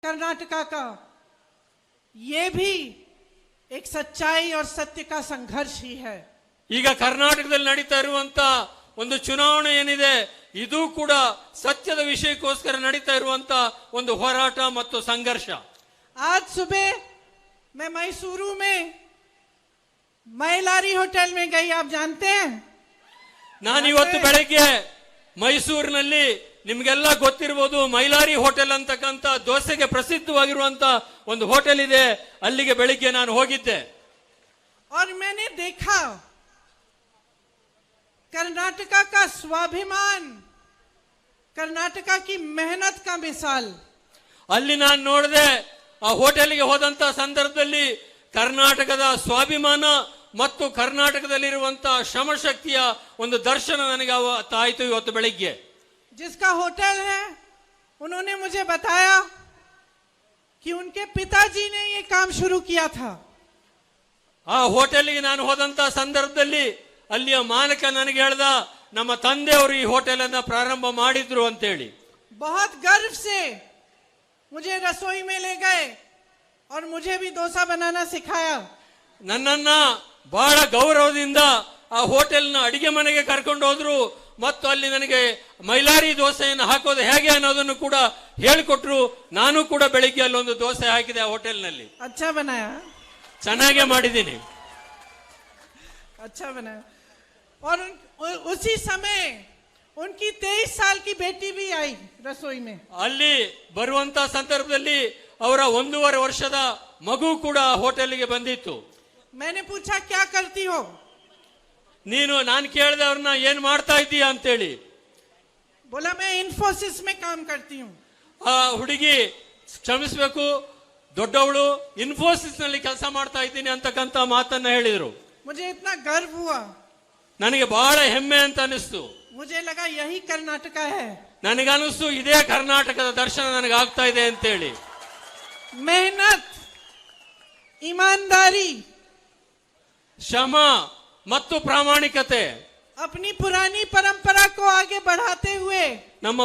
कर्नाटका का, ये भी एक सच्चाई और सत्य का संघर्ष ही है। ಈಗ ಕರ್ನಾಟಕದಲ್ಲಿ ನಡೀತಾ ಇರುವಂತ ಒಂದು ಚುನಾವಣೆ ಏನಿದೆ ಇದು ಕೂಡ ಸತ್ಯದ ವಿಷಯಕ್ಕೋಸ್ಕರ ನಡೀತಾ ಇರುವಂತ ಒಂದು ಹೋರಾಟ ಮತ್ತು ಸಂಘರ್ಷ. आज सुबह मैं मैसूरू में मैलारी होटल में गई, आप जानते हैं? ನಾನು ಇವತ್ತು ಬೆಳಗ್ಗೆ ಮೈಸೂರಿನಲ್ಲಿ ನಿಮ್ಗೆಲ್ಲ ಗೊತ್ತಿರಬಹುದು ಮೈಲಾರಿ ಹೋಟೆಲ್ ಅಂತಕ್ಕಂಥ ದೋಸೆಗೆ ಪ್ರಸಿದ್ಧವಾಗಿರುವಂತ ಒಂದು ಹೋಟೆಲ್ ಇದೆ. ಅಲ್ಲಿಗೆ ಬೆಳಿಗ್ಗೆ ನಾನು ಹೋಗಿದ್ದೆ. और मैंने देखा कर्नाटका का स्वाभिमान, कर्नाटका की मेहनत का मिसाल. ಅಲ್ಲಿ ನಾನು ನೋಡಿದೆ ಆ ಹೋಟೆಲ್ಗೆ ಹೋದಂತ ಸಂದರ್ಭದಲ್ಲಿ ಕರ್ನಾಟಕದ ಸ್ವಾಭಿಮಾನ ಮತ್ತು ಕರ್ನಾಟಕದಲ್ಲಿರುವಂತಹ ಶ್ರಮಶಕ್ತಿಯ ಒಂದು ದರ್ಶನ ನನಗೆ ಆಯಿತು ಇವತ್ತು ಬೆಳಿಗ್ಗೆ. जिसका होटल है उन्होंने मुझे बताया कि उनके पिताजी ने ये काम शुरू किया था. ಆ ಹೋಟೆಲ್ಗೆ ನಾನು ಹೋದಂತ ಸಂದರ್ಭದಲ್ಲಿ ಅಲ್ಲಿಯ ಮಾಲಕ ನನಗೆ ಹೇಳ್ದ ನಮ್ಮ ತಂದೆಯವರು ಈ ಹೋಟೆಲ್ ಅನ್ನ ಪ್ರಾರಂಭ ಮಾಡಿದ್ರು ಅಂತ ಹೇಳಿ. बहुत गर्व से मुझे रसोई में ले गए और मुझे भी डोसा बनाना सिखाया. ನನ್ನನ್ನ ಬಹಳ ಗೌರವದಿಂದ ಆ ಹೋಟೆಲ್ನ ಅಡಿಗೆ ಮನೆಗೆ ಕರ್ಕೊಂಡು ಹೋದ್ರು ಮತ್ತು ಅಲ್ಲಿ ನನಗೆ ಮೈಲಾರಿ ದೋಸೆಯನ್ನು ಹಾಕೋದು ಹೇಗೆ ಅನ್ನೋದನ್ನು ಕೂಡ ಹೇಳಿಕೊಟ್ರು. ನಾನು ಕೂಡ ಬೆಳಿಗ್ಗೆ ಅಲ್ಲೊಂದು ದೋಸೆ ಹಾಕಿದೆ ಆ ಹೋಟೆಲ್ನಲ್ಲಿ. अच्छा बनाया, ಚೆನ್ನಾಗೇ ಮಾಡಿದ್ದೀನಿ. अच्छा बनाया. और उसी समय उनकी 23 साल की बेटी भी आई रसोई में. ಅಲ್ಲಿ ಬರುವಂತ ಸಂದರ್ಭದಲ್ಲಿ ಅವರ 1.5 ವರ್ಷದ ಮಗು ಕೂಡ ಹೋಟೆಲ್ಗೆ ಬಂದಿತ್ತು. मैंने पूछा क्या करती हो? ನಾನು ಕೇಳಿದೆ ಅವ್ರನ್ನ ಏನ್ ಮಾಡ್ತಾ ಇದ್ದೀಯಾ ಅಂತೇಳಿ. बोला मैं इन्फोसिस में काम करती हूँ. ಆ ಹುಡುಗಿ ಕ್ಷಮಿಸಬೇಕು, ದೊಡ್ಡವಳು ಇನ್ಫೋಸಿಸ್ ನಲ್ಲಿ ಕೆಲಸ ಮಾಡ್ತಾ ಇದ್ದೀನಿ ಅಂತಕ್ಕಂತ ಮಾತನ್ನ ಹೇಳಿದ್ರು. मुझे इतना गर्व हुआ, ನನಗೆ ಬಹಳ ಹೆಮ್ಮೆ ಅಂತ ಅನಿಸ್ತು. मुझे लगा यही कर्नाटका है. ನನಗನಿಸ್ತು ಇದೇ ಕರ್ನಾಟಕದ ದರ್ಶನ ನನಗೆ ಆಗ್ತಾ ಇದೆ ಅಂತೇಳಿ. मेहनत, ईमानदारी, ಶ್ರಮ ಮತ್ತು ಪ್ರಾಮಾಣಿಕತೆ, अपनी पुरानी परंपरा को आगे बढ़ाते हुए ನಮ್ಮ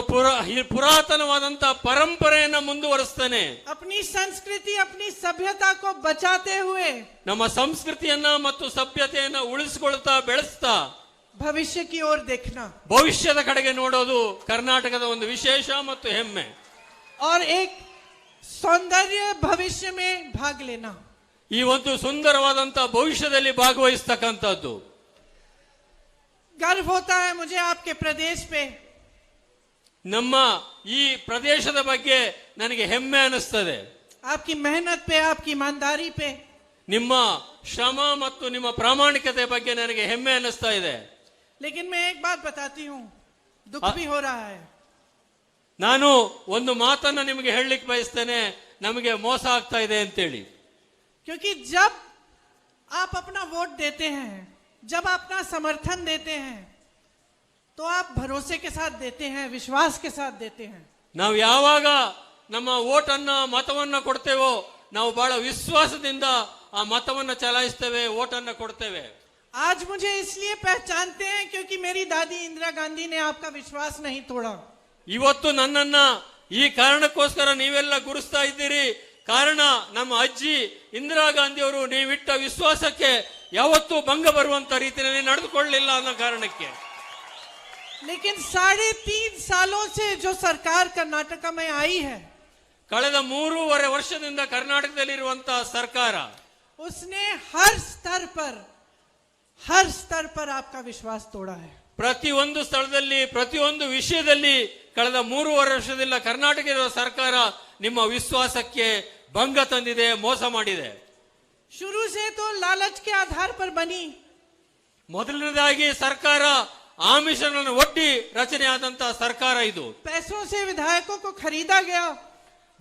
ಪುರಾತನವಾದಂತ ಪರಂಪರೆಯನ್ನ ಮುಂದುವರಿಸ್ತಾನೆ. अपनी संस्कृति, अपनी सभ्यता को बचाते हुए ನಮ್ಮ ಸಂಸ್ಕೃತಿಯನ್ನ ಮತ್ತು ಸಭ್ಯತೆಯನ್ನ ಉಳಿಸಿಕೊಳ್ತಾ ಬೆಳೆಸ್ತಾ भविष्य की ओर देखना ಭವಿಷ್ಯದ ಕಡೆಗೆ ನೋಡೋದು ಕರ್ನಾಟಕದ ಒಂದು ವಿಶೇಷ ಮತ್ತು ಹೆಮ್ಮೆ. और एक सौंदर्य भविष्य में भाग लेना. ಈ ಒಂದು ಸುಂದರವಾದಂತ ಭವಿಷ್ಯದಲ್ಲಿ ಭಾಗವಹಿಸ್ತಕ್ಕಂಥದ್ದು. गर्व होता है मुझे आपके प्रदेश पे. ನಮ್ಮ ಈ ಪ್ರದೇಶದ ಬಗ್ಗೆ ನನಗೆ ಹೆಮ್ಮೆ ಅನಿಸ್ತದೆ. आपकी मेहनत पे, आपकी ईमानदारी पे. ನಿಮ್ಮ ಶ್ರಮ ಮತ್ತು ನಿಮ್ಮ ಪ್ರಾಮಾಣಿಕತೆ ಬಗ್ಗೆ ನನಗೆ ಹೆಮ್ಮೆ ಅನಿಸ್ತಾ ಇದೆ. लेकिन मैं एक बात बताती हूँ, दुख भी हो रहा है. ನಾನು ಒಂದು ಮಾತನ್ನ ನಿಮಗೆ ಹೇಳಲಿಕ್ಕೆ ಬಯಸ್ತೇನೆ, ನಮಗೆ ಮೋಸ ಆಗ್ತಾ ಇದೆ ಅಂತೇಳಿ. क्योंकि जब आप अपना वोट देते हैं, जब आप अपना समर्थन देते हैं, तो आप भरोसे के साथ देते हैं, विश्वास के साथ देते हैं. ನಾವು ಯಾವಾಗ ನಮ್ಮ ವೋಟನ್ನ ಮತವನ್ನ ಕೊಡ್ತೇವೋ ನಾವು ಬಹಳ ವಿಶ್ವಾಸದಿಂದ ಆ ಮತವನ್ನ ಚಲಾಯಿಸ್ತೇವೆ, ವೋಟನ್ನ ಕೊಡ್ತೇವೆ. आज मुझे इसलिए पहचानते हैं क्योंकि मेरी दादी इंदिरा गांधी ने आपका विश्वास नहीं तोड़ा. ಇವತ್ತು ನನ್ನನ್ನ ಈ ಕಾರಣಕ್ಕೋಸ್ಕರ ನೀವೆಲ್ಲ ಗುರುಸ್ತಾ ಇದ್ದೀರಿ. ಕಾರಣ ನಮ್ಮ ಅಜ್ಜಿ ಇಂದಿರಾ ಗಾಂಧಿ ಅವರು ನೀವಿಟ್ಟ ವಿಶ್ವಾಸಕ್ಕೆ ಯಾವತ್ತೂ ಭಂಗ ಬರುವಂತ ರೀತಿಯಲ್ಲಿ ನಡೆದುಕೊಳ್ಳಲಿಲ್ಲ ಅನ್ನೋ ಕಾರಣಕ್ಕೆ. लेकिन 3.5 सालों से जो सरकार कर्नाटका में आई है, ಕಳೆದ 3.5 ವರ್ಷದಿಂದ ಕರ್ನಾಟಕದಲ್ಲಿರುವಂತಹ ಸರ್ಕಾರ उसने हर स्तर पर आपका विश्वास तोड़ा है. ಪ್ರತಿಯೊಂದು ಸ್ಥಳದಲ್ಲಿ ಪ್ರತಿಯೊಂದು ವಿಷಯದಲ್ಲಿ ಕಳೆದ 3.5 ವರ್ಷದಿಂದ ಕರ್ನಾಟಕದ ಸರ್ಕಾರ ನಿಮ್ಮ ವಿಶ್ವಾಸಕ್ಕೆ ಭಂಗ ತಂದಿದೆ, ಮೋಸ ಮಾಡಿದೆ. शुरू से तो लालच के आधार पर बनी. ಮೊದಲನೇದಾಗಿ ಸರ್ಕಾರ ಆಮಿಷಗಳನ್ನು ಒಡ್ಡಿ ರಚನೆ ಆದಂತಹ ಸರ್ಕಾರ ಇದು. पैसों से विधायकों को खरीदा गया.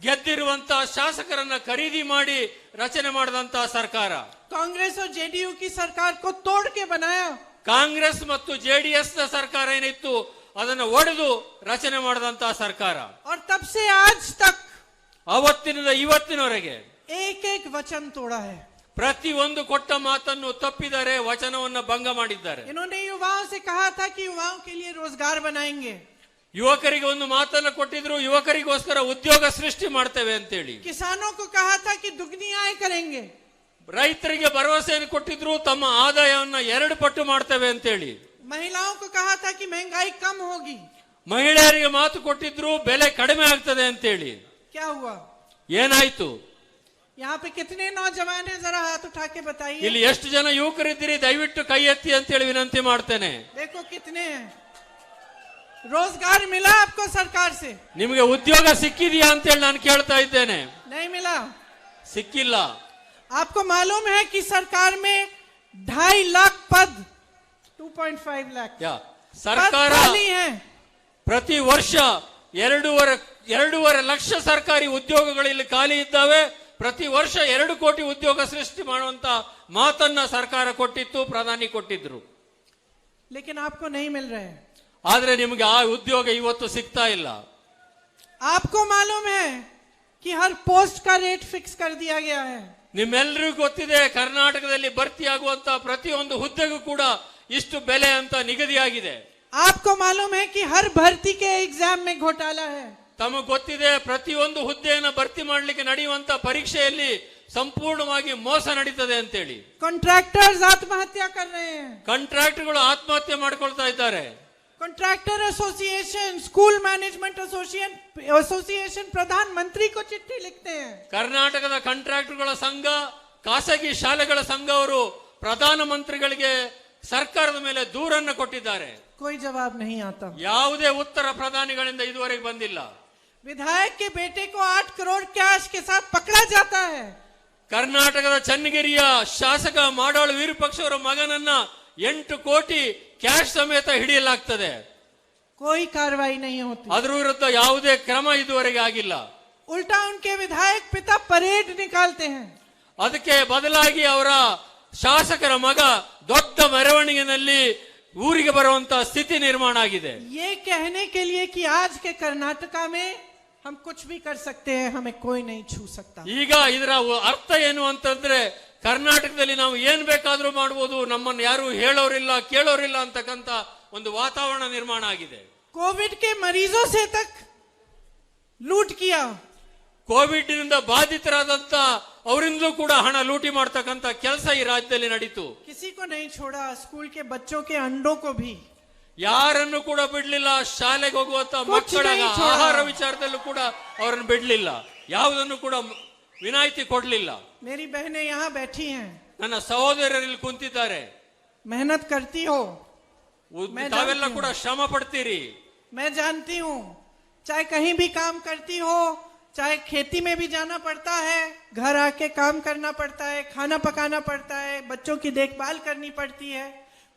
ಗೆದ್ದಿರುವಂತಹ ಶಾಸಕರನ್ನ ಖರೀದಿ ಮಾಡಿ ರಚನೆ ಮಾಡಿದಂತಹ ಸರ್ಕಾರ. कांग्रेस और जेडीयू की सरकार को तोड़ के बनाया. ಕಾಂಗ್ರೆಸ್ ಮತ್ತು ಜೆಡಿಎಸ್ ನ ಸರ್ಕಾರ ಏನಿತ್ತು ಅದನ್ನು ಒಡೆದು ರಚನೆ ಮಾಡಿದಂತಹ ಸರ್ಕಾರ. और तब से आज तक ಅವತ್ತಿನಿಂದ ಇವತ್ತಿನವರೆಗೆ एक एक वचन तोड़ा है. ಪ್ರತಿಯೊಂದು ಕೊಟ್ಟ ಮಾತನ್ನು ತಪ್ಪಿದ್ದಾರೆ, ವಚನವನ್ನು ಭಂಗ ಮಾಡಿದ್ದಾರೆ. इन्होंने युवाओं से कहा था कि युवाओं के लिए रोजगार बनाएंगे. ಯುವಕರಿಗೆ ಒಂದು ಮಾತನ್ನ ಕೊಟ್ಟಿದ್ರು, ಯುವಕರಿಗೋಸ್ಕರ ಉದ್ಯೋಗ ಸೃಷ್ಟಿ ಮಾಡ್ತೇವೆ ಅಂತೇಳಿ. किसानों को कहा था कि दुगनी आय करेंगे. ರೈತರಿಗೆ ಭರವಸೆಯನ್ನು ಕೊಟ್ಟಿದ್ರು, ತಮ್ಮ ಆದಾಯವನ್ನ 2 ಪಟ್ಟು ಮಾಡ್ತೇವೆ ಅಂತೇಳಿ. महिलाओं को कहा था कि महंगाई कम होगी. ಮಹಿಳೆಯರಿಗೆ ಮಾತು ಕೊಟ್ಟಿದ್ರು, ಬೆಲೆ ಕಡಿಮೆ ಆಗ್ತದೆ ಅಂತೇಳಿ. क्या हुआ? ಏನಾಯ್ತು? यहाँ पे कितने नौजवान हैं, जरा हाथ उठा के बताइए. ಇಲ್ಲಿ ಎಷ್ಟು ಜನ ಯುವಕರಿದ್ದೀರಿ, ದಯವಿಟ್ಟು ಕೈ ಎತ್ತಿ ಅಂತೇಳಿ ವಿನಂತಿ ಮಾಡ್ತೇನೆ. देखो कितने हैं. रोजगार मिला आपको सरकार से? ನಿಮಗೆ ಉದ್ಯೋಗ ಸಿಕ್ಕಿದೆಯಾ ಅಂತೇಳಿ ನಾನು ಕೇಳ್ತಾ ಇದ್ದೇನೆ. नहीं मिला. ಸಿಕ್ಕಿಲ್ಲ. आपको मालूम है कि सरकार में 2.5 लाख पद, 2.5 लाख ಸರ್ಕಾರ खाली हैं. ಪ್ರತಿ ವರ್ಷ 2.5 ಲಕ್ಷ ಸರ್ಕಾರಿ ಉದ್ಯೋಗಗಳು ಇಲ್ಲಿ ಖಾಲಿ ಇದ್ದಾವೆ. ಪ್ರತಿ ವರ್ಷ 2 ಕೋಟಿ ಉದ್ಯೋಗ ಸೃಷ್ಟಿ ಮಾಡುವಂತ ಮಾತನ್ನ ಸರ್ಕಾರ ಕೊಟ್ಟಿತ್ತು, ಪ್ರಧಾನಿ ಕೊಟ್ಟಿದ್ರು. लेकिन आपको नहीं मिल रहे. ಆದ್ರೆ ನಿಮಗೆ ಆ ಉದ್ಯೋಗ ಇವತ್ತು ಸಿಗ್ತಾ ಇಲ್ಲ. आपको मालूम है कि हर पोस्ट का रेट फिक्स कर दिया गया है. ನಿಮ್ಮೆಲ್ಲರಿಗೂ ಗೊತ್ತಿದೆ, ಕರ್ನಾಟಕದಲ್ಲಿ ಭರ್ತಿಯಾಗುವಂತ ಪ್ರತಿಯೊಂದು ಹುದ್ದೆಗೂ ಕೂಡ ಇಷ್ಟು ಬೆಲೆ ಅಂತ ನಿಗದಿಯಾಗಿದೆ. आपको मालूम है कि हर भर्ती के एग्जाम में घोटाला है. ತಮಗೆ ಗೊತ್ತಿದೆ, ಪ್ರತಿಯೊಂದು ಹುದ್ದೆಯನ್ನು ಭರ್ತಿ ಮಾಡಲಿಕ್ಕೆ ನಡೆಯುವಂತ ಪರೀಕ್ಷೆಯಲ್ಲಿ ಸಂಪೂರ್ಣವಾಗಿ ಮೋಸ ನಡೀತದೆ ಅಂತೇಳಿ. कॉन्ट्रैक्टर्स आत्महत्या कर रहे हैं. ಕಾಂಟ್ರಾಕ್ಟ್ಗಳು ಆತ್ಮಹತ್ಯೆ ಮಾಡ್ಕೊಳ್ತಾ ಇದ್ದಾರೆ. Contractor association, school management association प्रधानमंत्री को चिट्ठी लिखते हैं. ಕರ್ನಾಟಕದ ಕಾಂಟ್ರಾಕ್ಟ್ಗಳ ಸಂಘ, ಖಾಸಗಿ ಶಾಲೆಗಳ ಸಂಘ ಅವರು ಪ್ರಧಾನ ಮಂತ್ರಿಗಳಿಗೆ ಸರ್ಕಾರದ ಮೇಲೆ ದೂರನ್ನು ಕೊಟ್ಟಿದ್ದಾರೆ. कोई जवाब नहीं आता. ಯಾವುದೇ ಉತ್ತರ ಪ್ರಧಾನಿಗಳಿಂದ ಇದುವರೆಗೆ ಬಂದಿಲ್ಲ. विधायक के बेटे को 8 करोड़ कैश के साथ पकड़ा जाता है. ಕರ್ನಾಟಕದ ಚನ್ನಗಿರಿಯ ಶಾಸಕ ಮಾಡಾಳು ವಿರೂಪಾಕ್ಷ ಅವರ ಮಗನನ್ನ 8 ಕೋಟಿ ಕ್ಯಾಶ್ ಸಮೇತ ಹಿಡಿಯಲಾಗ್ತದೆ. कोई कार्रवाई नहीं होती. ಅದರ ವಿರುದ್ಧ ಯಾವುದೇ ಕ್ರಮ ಇದುವರೆಗೆ ಆಗಿಲ್ಲ. उल्टा उनके विधायक पिता परेड निकालते हैं. ಅದಕ್ಕೆ ಬದಲಾಗಿ ಅವರ ಶಾಸಕರ ಮಗ ದೊಡ್ಡ ಮೆರವಣಿಗೆಯಲ್ಲಿ ಊರಿಗೆ ಬರುವಂತ ಸ್ಥಿತಿ ನಿರ್ಮಾಣ ಆಗಿದೆ. ये कहने के लिए कि आज के कर्नाटका में हम कुछ भी कर सकते हैं, हमें कोई नहीं छू सकता. ಈಗ ಇದರ ಅರ್ಥ ಏನು ಅಂತಂದ್ರೆ, ಕರ್ನಾಟಕದಲ್ಲಿ ನಾವು ಏನ್ ಬೇಕಾದ್ರೂ ಮಾಡಬಹುದು, ನಮ್ಮನ್ನು ಯಾರು ಹೇಳೋರಿಲ್ಲ ಕೇಳೋರಿಲ್ಲ ಅಂತಕ್ಕಂತ ಒಂದು ವಾತಾವರಣ ನಿರ್ಮಾಣ ಆಗಿದೆ. कोविड के मरीजों से तक लूट किया. ಕೋವಿಡ್ ನಿಂದ ಬಾಧಿತರಾದಂತ ಅವರಿಂದಲೂ ಕೂಡ ಹಣ ಲೂಟಿ ಮಾಡ್ತಕ್ಕಂತ ಕೆಲಸ ಈ ರಾಜ್ಯದಲ್ಲಿ ನಡೀತು. किसी को नहीं छोड़ा. स्कूल के बच्चों के अंडों को भी ಯಾರನ್ನು ಕೂಡ ಬಿಡ್ಲಿಲ್ಲ. ಶಾಲೆಗೆ ಹೋಗುವಂತ ಮಕ್ಕಳ ಆಹಾರ ವಿಚಾರದಲ್ಲೂ ಕೂಡ ಅವರನ್ನು ಬಿಡ್ಲಿಲ್ಲ. ಯಾವುದನ್ನು ಕೂಡ ವಿನಾಯಿತಿ ಕೊಡ್ಲಿಲ್ಲ. मेरी बहनें यहाँ बैठी हैं. ನನ್ನ ಸಹೋದರರಲ್ಲಿ ಕುಂತಿದ್ದಾರೆ. मेहनत करती हो. ತಾವೆಲ್ಲ ಕೂಡ ಶ್ರಮ ಪಡ್ತೀರಿ. मैं जानती हूँ. चाहे कहीं भी काम करती हो, चाहे खेती में भी जाना पड़ता है, घर आके काम करना पड़ता है, खाना पकाना पड़ता है, बच्चों की देखभाल करनी पड़ती है,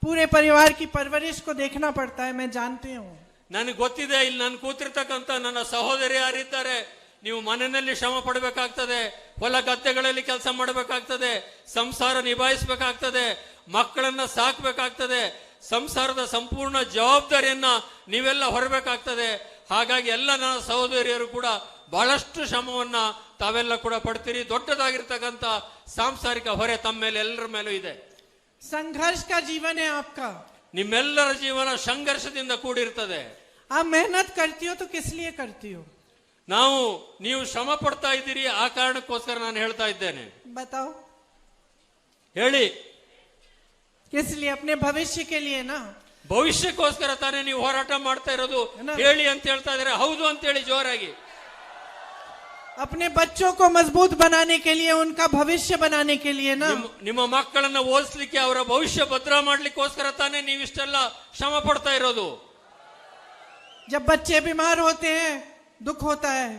पूरे परिवार की परवरिश को देखना पड़ता है. मैं जानती हूँ. ನನಗೆ ಗೊತ್ತಿದೆ, ಇಲ್ಲಿ ನಾನು ಕೂತಿರ್ತಕ್ಕಂಥ ನನ್ನ ಸಹೋದರಿ ಯಾರಿದ್ದಾರೆ, ನೀವು ಮನೆಯಲ್ಲಿ ಶ್ರಮ ಪಡಬೇಕಾಗ್ತದೆ, ಹೊಲ ಗದ್ದೆಗಳಲ್ಲಿ ಕೆಲಸ ಮಾಡಬೇಕಾಗ್ತದೆ, ಸಂಸಾರ ನಿಭಾಯಿಸಬೇಕಾಗ್ತದೆ, ಮಕ್ಕಳನ್ನ ಸಾಕಬೇಕಾಗ್ತದೆ, ಸಂಸಾರದ ಸಂಪೂರ್ಣ ಜವಾಬ್ದಾರಿಯನ್ನ ನೀವೆಲ್ಲ ಹೊರಬೇಕಾಗ್ತದೆ. ಹಾಗಾಗಿ ಎಲ್ಲ ನನ್ನ ಸಹೋದರಿಯರು ಕೂಡ ಬಹಳಷ್ಟು ಶ್ರಮವನ್ನ ತಾವೆಲ್ಲ ಕೂಡ ಪಡ್ತೀರಿ. ದೊಡ್ಡದಾಗಿರ್ತಕ್ಕಂಥ ಸಾಂಸಾರಿಕ ಹೊರೆ ತಮ್ಮ ಮೇಲೆ ಎಲ್ಲರ ಮೇಲೂ ಇದೆ. संघर्ष का जीवन है आपका. ನಿಮ್ಮೆಲ್ಲರ ಜೀವನ ಸಂಘರ್ಷದಿಂದ ಕೂಡಿರ್ತದೆ. आप मेहनत करती हो तो किस लिए करती हो? ನೀವು ಶ್ರಮ ಪಡ್ತಾ ಇದ್ದೀರಿ, ಆ ಕಾರಣಕ್ಕೋಸ್ಕರ ನಾನು ಹೇಳ್ತಾ ಇದ್ದೇನೆ. बताओ. ಹೇಳಿ. किस लिए? अपने भविष्य के लिए ना. ಭವಿಷ್ಯಕ್ಕೋಸ್ಕರ ತಾನೇ ನೀವು ಹೋರಾಟ ಮಾಡ್ತಾ ಇರೋದು. ಹೇಳಿ ಅಂತ ಹೇಳ್ತಾ ಇದ್ದಾರೆ. ಹೌದು ಅಂತ ಹೇಳಿ ಜೋರಾಗಿ. अपने बच्चों को मजबूत बनाने के लिए, उनका भविष्य बनाने के लिए ना. ನಿಮ್ಮ ಮಕ್ಕಳನ್ನ ಓದಿಸ್ಲಿಕ್ಕೆ, ಅವರ ಭವಿಷ್ಯ ಭದ್ರ ಮಾಡ್ಲಿಕ್ಕೋಸ್ಕರ ತಾನೇ ನೀವಿಷ್ಟೆಲ್ಲ ಶ್ರಮ ಪಡ್ತಾ ಇರೋದು. जब बच्चे बीमार होते हैं दुख होता है.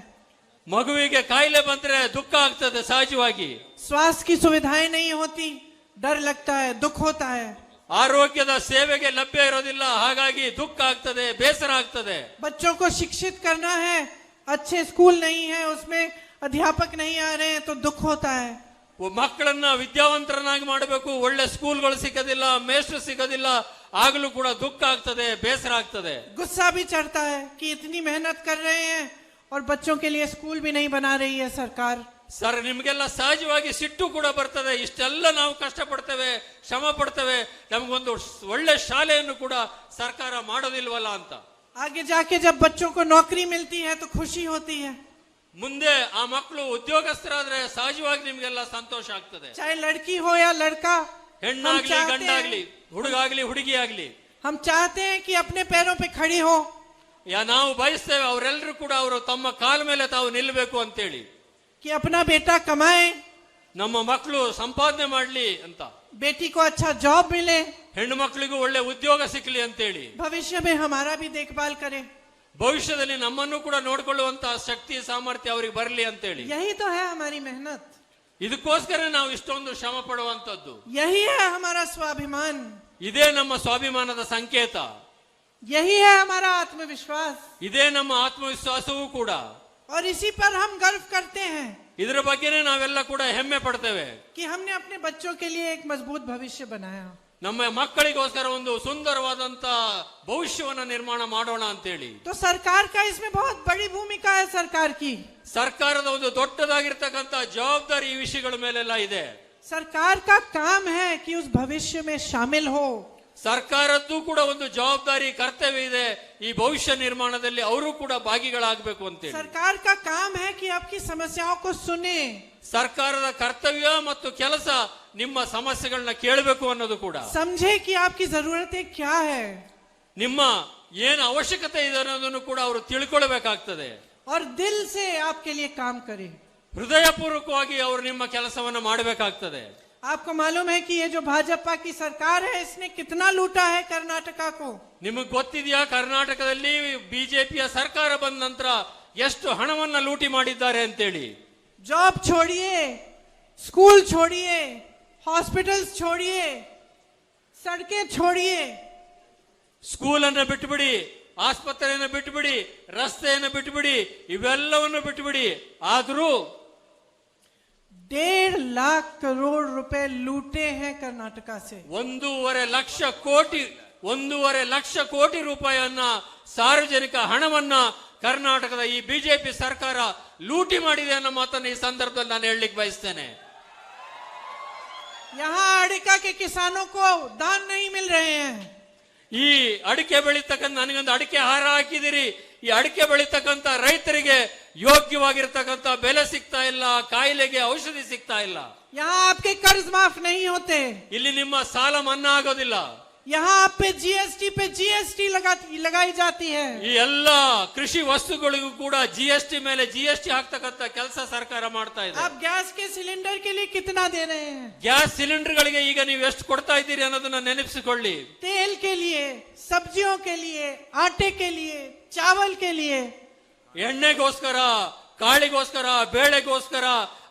ಮಗುವಿಗೆ ಕಾಯಿಲೆ ಬಂದ್ರೆ ದುಃಖ ಆಗ್ತದೆ ಸಹಜವಾಗಿ. स्वास्थ्य की सुविधाएं नहीं होती, डर लगता है, दुख होता है. ಆರೋಗ್ಯದ ಸೇವೆಗೆ ಲಭ್ಯ ಇರೋದಿಲ್ಲ, ಹಾಗಾಗಿ ದುಃಖ ಆಗ್ತದೆ, ಬೇಸರ ಆಗ್ತದೆ. बच्चों को शिक्षित करना है, अच्छे स्कूल नहीं है, उसमें अध्यापक नहीं आ रहे हैं तो दुख होता है. ಮಕ್ಕಳನ್ನ ವಿದ್ಯಾವಂತರನ್ನಾಗಿ ಮಾಡಬೇಕು, ಒಳ್ಳೆ ಸ್ಕೂಲ್ಗಳು ಸಿಗೋದಿಲ್ಲ, ಮೇಷ್ಟ್ರು ಸಿಗೋದಿಲ್ಲ, ಆಗಲೂ ಕೂಡ ದುಃಖ ಆಗ್ತದೆ, ಬೇಸರ ಆಗ್ತದೆ. गुस्सा भी चढ़ता है कि इतनी मेहनत कर रहे हैं और बच्चों के लिए स्कूल भी नहीं बना रही है सरकार. ಸರ್, ನಿಮ್ಗೆಲ್ಲ ಸಹಜವಾಗಿ ಸಿಟ್ಟು ಕೂಡ ಬರ್ತದೆ. ಇಷ್ಟೆಲ್ಲ ನಾವು ಕಷ್ಟಪಡ್ತೇವೆ, ಶ್ರಮ ಪಡ್ತೇವೆ, ನಮಗೊಂದು ಒಳ್ಳೆ ಶಾಲೆಯನ್ನು ಕೂಡ ಸರ್ಕಾರ ಮಾಡೋದಿಲ್ವಲ್ಲ ಅಂತ. आगे जाके जब बच्चों को नौकरी मिलती है तो खुशी होती है, ಮುಂದೆ ಆ ಮಕ್ಕಳು ಉದ್ಯೋಗಸ್ಥರಾದ್ರೆ ಸಹಜವಾಗಿ ನಿಮ್ಗೆಲ್ಲ ಸಂತೋಷ ಆಗ್ತದೆ. चाहे लड़की हो या लड़का, ಹೆಣ್ಣಾಗ್ಲಿ ಗಂಡಾಗ್ಲಿ ಹುಡುಗಾಗ್ಲಿ ಹುಡುಗಿ ಆಗ್ಲಿ, हम चाहते हैं कि अपने पैरों पे खड़ी हो, ನಾವು ಬಯಸ್ತೇವೆ ಅವರೆಲ್ಲರೂ ಕೂಡ ಅವರು ತಮ್ಮ ಕಾಲ ಮೇಲೆ ತಾವು ನಿಲ್ಲಬೇಕು ಅಂತೇಳಿ, कि अपना बेटा कमाए, ನಮ್ಮ ಮಕ್ಕಳು ಸಂಪಾದನೆ ಮಾಡ್ಲಿ ಅಂತ, बेटी को अच्छा जॉब मिले, ಹೆಣ್ಣು ಮಕ್ಕಳಿಗೂ ಒಳ್ಳೆ ಉದ್ಯೋಗ ಸಿಕ್ಕಲಿ ಅಂತೇಳಿ, भविष्य में हमारा भी देखभाल करे, ಭವಿಷ್ಯದಲ್ಲಿ ನಮ್ಮನ್ನು ಕೂಡ ನೋಡ್ಕೊಳ್ಳುವಂತ ಶಕ್ತಿ ಸಾಮರ್ಥ್ಯ ಅವರಿಗೆ ಬರಲಿ ಅಂತೇಳಿ. यही तो है हमारी मेहनत, ಇದಕ್ಕೋಸ್ಕರ ನಾವು ಇಷ್ಟೊಂದು ಶ್ರಮ ಪಡುವಂತದ್ದು. यही है हमारा स्वाभिमान, ಇದೇ ನಮ್ಮ ಸ್ವಾಭಿಮಾನದ ಸಂಕೇತ, यही है हमारा आत्मविश्वास, ಇದೇ ನಮ್ಮ ಆತ್ಮವಿಶ್ವಾಸವೂ ಕೂಡ. और इसी पर हम गर्व करते हैं ಇದರ ಬಗ್ಗೆನೇ ನಾವೆಲ್ಲ ಕೂಡ ಹೆಮ್ಮೆ ಪಡ್ತೇವೆ कि हमने अपने बच्चों के लिए एक मजबूत भविष्य बनाया. ನಮ್ಮ ಮಕ್ಕಳಿಗೋಸ್ಕರ ಒಂದು ಸುಂದರವಾದಂತ ಭವಿಷ್ಯವನ್ನ ನಿರ್ಮಾಣ ಮಾಡೋಣ ಅಂತೇಳಿ. तो सरकार का इसमें बहुत बड़ी भूमिका है, सरकार की, ಸರ್ಕಾರದ ಒಂದು ದೊಡ್ಡದಾಗಿರ್ತಕ್ಕಂಥ ಜವಾಬ್ದಾರಿ ಈ ವಿಷಯಗಳ ಮೇಲೆಲ್ಲ ಇದೆ. सरकार का काम है कि उस भविष्य में शामिल हो, ಸರ್ಕಾರದ್ದು ಕೂಡ ಒಂದು ಜವಾಬ್ದಾರಿ ಕರ್ತವ್ಯ ಇದೆ, ಈ ಭವಿಷ್ಯ ನಿರ್ಮಾಣದಲ್ಲಿ ಅವರು ಕೂಡ ಭಾಗಿಗಳಾಗಬೇಕು ಅಂತೇಳಿ. सरकार का काम है कि आपकी समस्याओं को सुने, ಸರ್ಕಾರದ ಕರ್ತವ್ಯ ಮತ್ತು ಕೆಲಸ ನಿಮ್ಮ ಸಮಸ್ಯೆಗಳನ್ನ ಕೇಳಬೇಕು ಅನ್ನೋದು ಕೂಡ, समझे कि आपकी जरूरतें क्या है, ನಿಮ್ಮ ಏನು ಅವಶ್ಯಕತೆ ಇದೆ ಅನ್ನೋದನ್ನು ಕೂಡ ಅವರು ತಿಳ್ಕೊಳ್ಬೇಕಾಗ್ತದೆ. और दिल से आपके लिए काम करे. ಹೃದಯಪೂರ್ವಕವಾಗಿ ಅವರು ನಿಮ್ಮ ಕೆಲಸವನ್ನ ಮಾಡಬೇಕಾಗ್ತದೆ. आपको मालूम है कि ये जो भाजपा की सरकार है, इसने कितना लूटा है कर्नाटका को. ನಿಮಗೆ ಗೊತ್ತಿದೆಯಾ ಕರ್ನಾಟಕದಲ್ಲಿ ಬಿಜೆಪಿಯ ಸರ್ಕಾರ ಬಂದ ನಂತರ ಎಷ್ಟು ಹಣವನ್ನ ಲೂಟಿ ಮಾಡಿದ್ದಾರೆ ಅಂತೇಳಿ. जॉब छोड़िए, स्कूल छोड़िए, हॉस्पिटल्स छोड़िए, सड़कें छोड़िए, ಸ್ಕೂಲನ್ನು ಬಿಟ್ಟುಬಿಡಿ, ಆಸ್ಪತ್ರೆಯನ್ನು ಬಿಟ್ಟುಬಿಡಿ, ರಸ್ತೆಯನ್ನು ಬಿಟ್ಟುಬಿಡಿ, ಇವೆಲ್ಲವನ್ನು ಬಿಟ್ಟುಬಿಡಿ, ಆದರೂ 1.5 लाख करोड़ रुपए लूटे हैं कर्नाटका से. 1.5 ಲಕ್ಷ ಕೋಟಿ ರೂಪಾಯಿಯನ್ನ ಸಾರ್ವಜನಿಕ ಹಣವನ್ನ ಕರ್ನಾಟಕದ ಈ ಬಿಜೆಪಿ ಸರ್ಕಾರ ಲೂಟಿ ಮಾಡಿದೆ ಅನ್ನೋ ಮಾತನ್ನ ಈ ಸಂದರ್ಭದಲ್ಲಿ ನಾನು ಹೇಳಲಿಕ್ಕೆ ಬಯಸ್ತೇನೆ. यहाँ अड़िका के किसानों को दान नहीं मिल रहे हैं. ಈ ಅಡಿಕೆ ಬೆಳೀತಕ್ಕಂಥ, ನನಗೊಂದು ಅಡಿಕೆ ಹಾರ ಹಾಕಿದಿರಿ, ಈ ಅಡಿಕೆ ಬೆಳೀತಕ್ಕಂಥ ರೈತರಿಗೆ ಯೋಗ್ಯವಾಗಿರ್ತಕ್ಕಂಥ ಬೆಲೆ ಸಿಗ್ತಾ ಇಲ್ಲ, ಕಾಯಿಲೆಗೆ ಔಷಧಿ ಸಿಗ್ತಾ ಇಲ್ಲ. यहाँ आपके कर्ज माफ नहीं होते, ಇಲ್ಲಿ ನಿಮ್ಮ ಸಾಲ ಮನ್ನಾ ಆಗೋದಿಲ್ಲ. यहाँ आप पे जीएसटी लगाई जाती है. ಈ ಎಲ್ಲ ಕೃಷಿ ವಸ್ತುಗಳಿಗೂ ಕೂಡ ಜಿಎಸ್ಟಿ ಮೇಲೆ ಜಿಎಸ್ಟಿ ಹಾಕ್ತಕ್ಕಂಥ ಕೆಲಸ ಸರ್ಕಾರ ಮಾಡ್ತಾ ಇದೆ. आप गैस के सिलेंडर के लिए कितना दे रहे हैं? ಗ್ಯಾಸ್ ಸಿಲಿಂಡರ್ಗಳಿಗೆ ಈಗ ನೀವು ಎಷ್ಟು ಕೊಡ್ತಾ ಇದ್ದೀರಿ ಅನ್ನೋದನ್ನ ನೆನಪಿಸಿಕೊಳ್ಳಿ. तेल के लिए, सब्जियों के लिए, आटे के लिए, चावल के लिए, ಎಣ್ಣೆಗೋಸ್ಕರ, ಕಾಳಿಗೋಸ್ಕರ, ಬೇಳೆಗೋಸ್ಕರ,